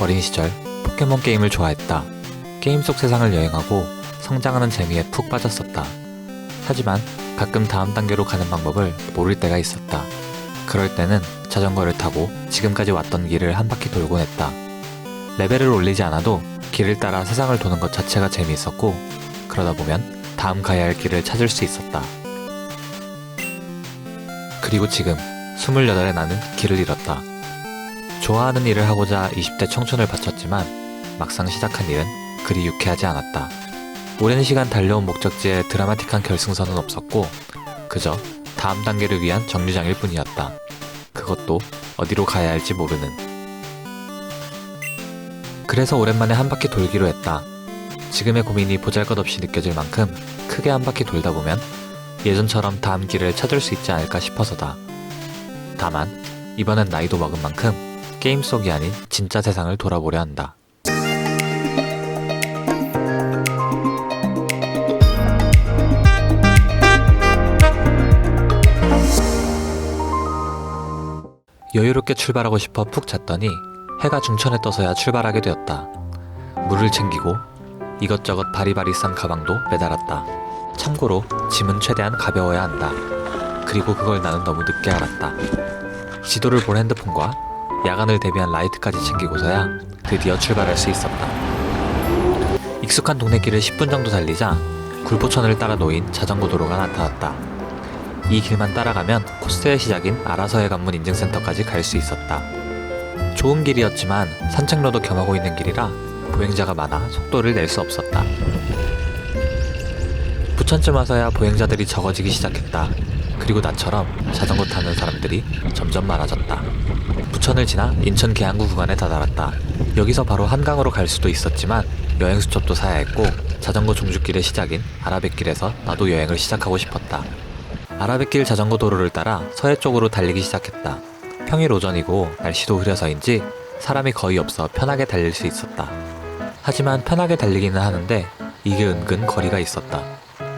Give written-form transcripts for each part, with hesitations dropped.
어린 시절 포켓몬 게임을 좋아했다. 게임 속 세상을 여행하고 성장하는 재미에 푹 빠졌었다. 하지만 가끔 다음 단계로 가는 방법을 모를 때가 있었다. 그럴 때는 자전거를 타고 지금까지 왔던 길을 한 바퀴 돌곤 했다. 레벨을 올리지 않아도 길을 따라 세상을 도는 것 자체가 재미있었고, 그러다 보면 다음 가야 할 길을 찾을 수 있었다. 그리고 지금 28의 나는 길을 잃었다. 좋아하는 일을 하고자 20대 청춘을 바쳤지만 막상 시작한 일은 그리 유쾌하지 않았다. 오랜 시간 달려온 목적지에 드라마틱한 결승선은 없었고 그저 다음 단계를 위한 정류장일 뿐이었다. 그것도 어디로 가야 할지 모르는. 그래서 오랜만에 한 바퀴 돌기로 했다. 지금의 고민이 보잘것없이 느껴질 만큼 크게 한 바퀴 돌다 보면 예전처럼 다음 길을 찾을 수 있지 않을까 싶어서다. 다만 이번엔 나이도 먹은 만큼 게임 속이 아닌 진짜 세상을 돌아보려 한다. 여유롭게 출발하고 싶어 푹 잤더니 해가 중천에 떠서야 출발하게 되었다. 물을 챙기고 이것저것 바리바리 싼 가방도 매달았다. 참고로 짐은 최대한 가벼워야 한다. 그리고 그걸 나는 너무 늦게 알았다. 지도를 본 핸드폰과 야간을 대비한 라이트까지 챙기고서야 드디어 출발할 수 있었다. 익숙한 동네 길을 10분 정도 달리자 굴포천을 따라 놓인 자전거 도로가 나타났다. 이 길만 따라가면 코스의 시작인 아라서해 관문 인증센터까지 갈 수 있었다. 좋은 길이었지만 산책로도 겸하고 있는 길이라 보행자가 많아 속도를 낼 수 없었다. 부천쯤 와서야 보행자들이 적어지기 시작했다. 그리고 나처럼 자전거 타는 사람들이 점점 많아졌다. 부천을 지나 인천 계양구 구간에 다다랐다. 여기서 바로 한강으로 갈 수도 있었지만 여행 수첩도 사야 했고 자전거 종주길의 시작인 아라뱃길에서 나도 여행을 시작하고 싶었다. 아라뱃길 자전거 도로를 따라 서해 쪽으로 달리기 시작했다. 평일 오전이고 날씨도 흐려서인지 사람이 거의 없어 편하게 달릴 수 있었다. 하지만 편하게 달리기는 하는데 이게 은근 거리가 있었다.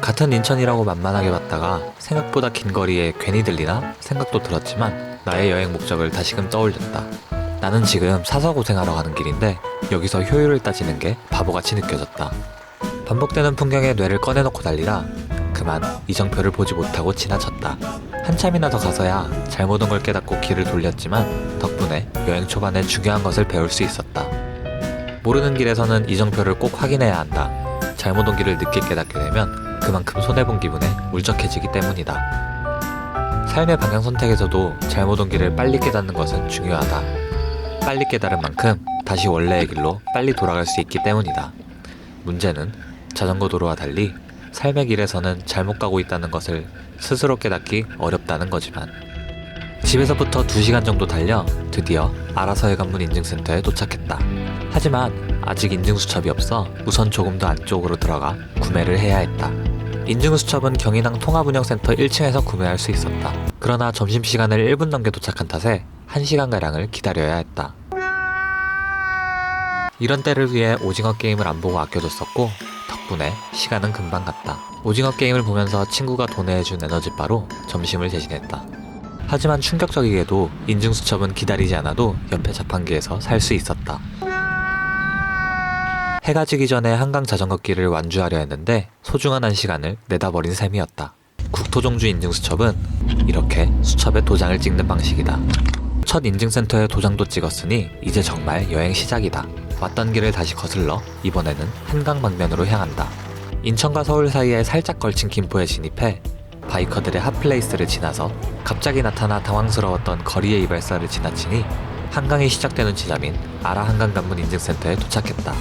같은 인천이라고 만만하게 봤다가 생각보다 긴 거리에 괜히 들리나 생각도 들었지만 나의 여행 목적을 다시금 떠올렸다. 나는 지금 사서 고생하러 가는 길인데 여기서 효율을 따지는 게 바보같이 느껴졌다. 반복되는 풍경에 뇌를 꺼내놓고 달리라 그만 이정표를 보지 못하고 지나쳤다. 한참이나 더 가서야 잘못 온 걸 깨닫고 길을 돌렸지만 덕분에 여행 초반에 중요한 것을 배울 수 있었다. 모르는 길에서는 이정표를 꼭 확인해야 한다. 잘못 온 길을 늦게 깨닫게 되면 그만큼 손해본 기분에 울적해지기 때문이다. 삶의 방향 선택에서도 잘못 온 길을 빨리 깨닫는 것은 중요하다. 빨리 깨달은 만큼 다시 원래의 길로 빨리 돌아갈 수 있기 때문이다. 문제는 자전거 도로와 달리 삶의 길에서는 잘못 가고 있다는 것을 스스로 깨닫기 어렵다는 거지만. 집에서부터 2시간 정도 달려 드디어 아라서해 관문 인증센터에 도착했다. 하지만 아직 인증수첩이 없어 우선 조금 더 안쪽으로 들어가 구매를 해야 했다. 인증수첩은 경인항 통합운영센터 1층에서 구매할 수 있었다. 그러나 점심시간을 1분 넘게 도착한 탓에 1시간가량을 기다려야 했다. 이런 때를 위해 오징어 게임을 안 보고 아껴뒀었고 덕분에 시간은 금방 갔다. 오징어 게임을 보면서 친구가 도내해준 에너지바로 점심을 대신했다. 하지만 충격적이게도 인증수첩은 기다리지 않아도 옆에 자판기에서 살 수 있었다. 해가 지기 전에 한강 자전거길을 완주하려 했는데 소중한 1시간을 내다버린 셈이었다. 국토종주 인증수첩은 이렇게 수첩에 도장을 찍는 방식이다. 첫 인증센터에 도장도 찍었으니 이제 정말 여행 시작이다. 왔던 길을 다시 거슬러 이번에는 한강 방면으로 향한다. 인천과 서울 사이에 살짝 걸친 김포에 진입해 바이커들의 핫플레이스를 지나서 갑자기 나타나 당황스러웠던 거리의 이발사를 지나치니 한강이 시작되는 지점인 아라 한강관문 인증센터에 도착했다.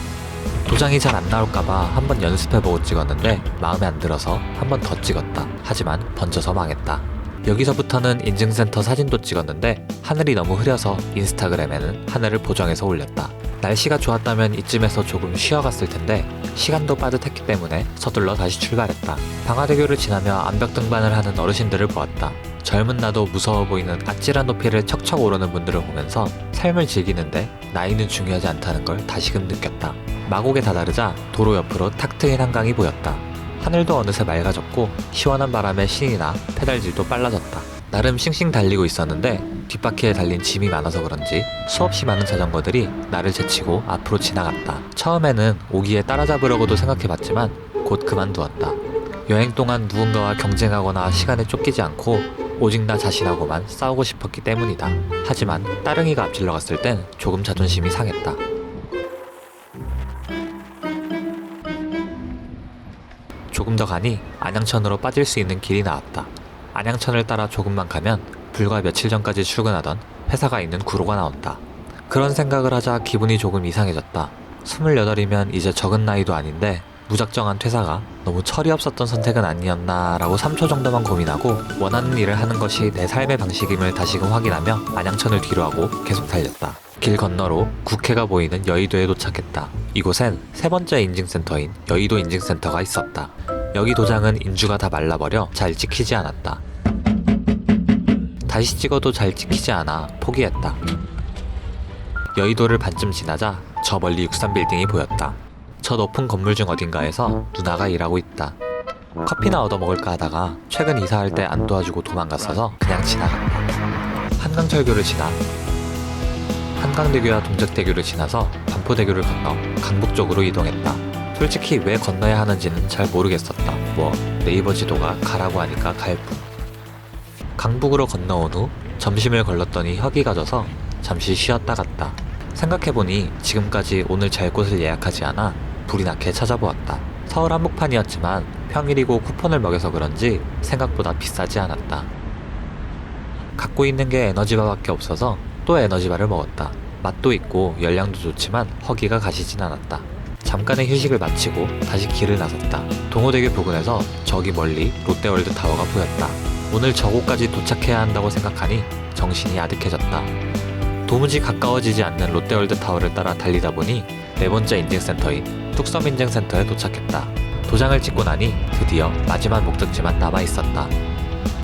도장이 잘 안 나올까봐 한번 연습해보고 찍었는데 마음에 안 들어서 한번 더 찍었다. 하지만 번져서 망했다. 여기서부터는 인증센터 사진도 찍었는데 하늘이 너무 흐려서 인스타그램에는 하늘을 보정해서 올렸다. 날씨가 좋았다면 이쯤에서 조금 쉬어갔을 텐데 시간도 빠듯했기 때문에 서둘러 다시 출발했다. 방화대교를 지나며 암벽 등반을 하는 어르신들을 보았다. 젊은 나도 무서워 보이는 아찔한 높이를 척척 오르는 분들을 보면서 삶을 즐기는데 나이는 중요하지 않다는 걸 다시금 느꼈다. 마곡에 다다르자 도로 옆으로 탁 트인 한강이 보였다. 하늘도 어느새 맑아졌고 시원한 바람에 신이 나 페달질도 빨라졌다. 나름 싱싱 달리고 있었는데 뒷바퀴에 달린 짐이 많아서 그런지 수없이 많은 자전거들이 나를 제치고 앞으로 지나갔다. 처음에는 오기에 따라잡으려고도 생각해봤지만 곧 그만두었다. 여행 동안 누군가와 경쟁하거나 시간에 쫓기지 않고 오직 나 자신하고만 싸우고 싶었기 때문이다. 하지만 따릉이가 앞질러 갔을 땐 조금 자존심이 상했다. 조금 더 가니 안양천으로 빠질 수 있는 길이 나왔다. 안양천을 따라 조금만 가면 불과 며칠 전까지 출근하던 회사가 있는 구로가 나온다. 그런 생각을 하자 기분이 조금 이상해졌다. 28이면 이제 적은 나이도 아닌데 무작정한 퇴사가 너무 철이 없었던 선택은 아니었나 라고 3초 정도만 고민하고 원하는 일을 하는 것이 내 삶의 방식임을 다시금 확인하며 안양천을 뒤로하고 계속 달렸다. 길 건너로 국회가 보이는 여의도에 도착했다. 이곳엔 세 번째 인증센터인 여의도 인증센터가 있었다. 여기 도장은 인주가 다 말라버려 잘 찍히지 않았다. 다시 찍어도 잘 찍히지 않아 포기했다. 여의도를 반쯤 지나자 저 멀리 63빌딩이 보였다. 저 높은 건물 중 어딘가에서 누나가 일하고 있다. 커피나 얻어먹을까 하다가 최근 이사할 때 안 도와주고 도망갔어서 그냥 지나갔다. 한강철교를 지나 한강대교와 동작대교를 지나서 반포대교를 건너 강북 쪽으로 이동했다. 솔직히 왜 건너야 하는지는 잘 모르겠었다. 뭐 네이버 지도가 가라고 하니까 갈 뿐. 강북으로 건너온 후 점심을 걸렀더니 혁이가 져서 잠시 쉬었다 갔다. 생각해보니 지금까지 오늘 잘 곳을 예약하지 않아 불이 나게 찾아보았다. 서울 한복판이었지만 평일이고 쿠폰을 먹여서 그런지 생각보다 비싸지 않았다. 갖고 있는 게 에너지바밖에 없어서 또 에너지바를 먹었다. 맛도 있고 열량도 좋지만 허기가 가시진 않았다. 잠깐의 휴식을 마치고 다시 길을 나섰다. 동호대교 부근에서 저기 멀리 롯데월드 타워가 보였다. 오늘 저곳까지 도착해야 한다고 생각하니 정신이 아득해졌다. 도무지 가까워지지 않는 롯데월드 타워를 따라 달리다 보니 네 번째 인증센터인 뚝섬인증센터에 도착했다. 도장을 찍고 나니 드디어 마지막 목적지만 남아있었다.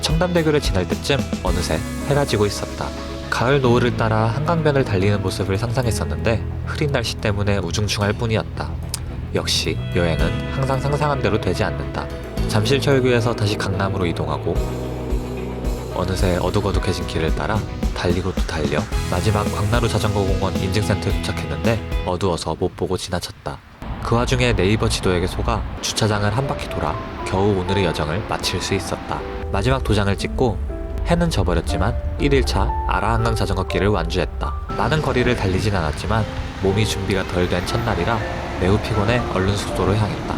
청담대교를 지날 때쯤 어느새 해가 지고 있었다. 가을 노을을 따라 한강변을 달리는 모습을 상상했었는데 흐린 날씨 때문에 우중충할 뿐이었다. 역시 여행은 항상 상상한 대로 되지 않는다. 잠실철교에서 다시 강남으로 이동하고 어느새 어둑어둑해진 길을 따라 달리고 또 달려 마지막 광나루 자전거공원 인증센터에 도착했는데 어두워서 못 보고 지나쳤다. 그 와중에 네이버 지도에게 속아 주차장을 한 바퀴 돌아 겨우 오늘의 여정을 마칠 수 있었다. 마지막 도장을 찍고 해는 져버렸지만 1일차 아라한강 자전거길을 완주했다. 많은 거리를 달리진 않았지만 몸이 준비가 덜 된 첫날이라 매우 피곤해 얼른 숙소로 향했다.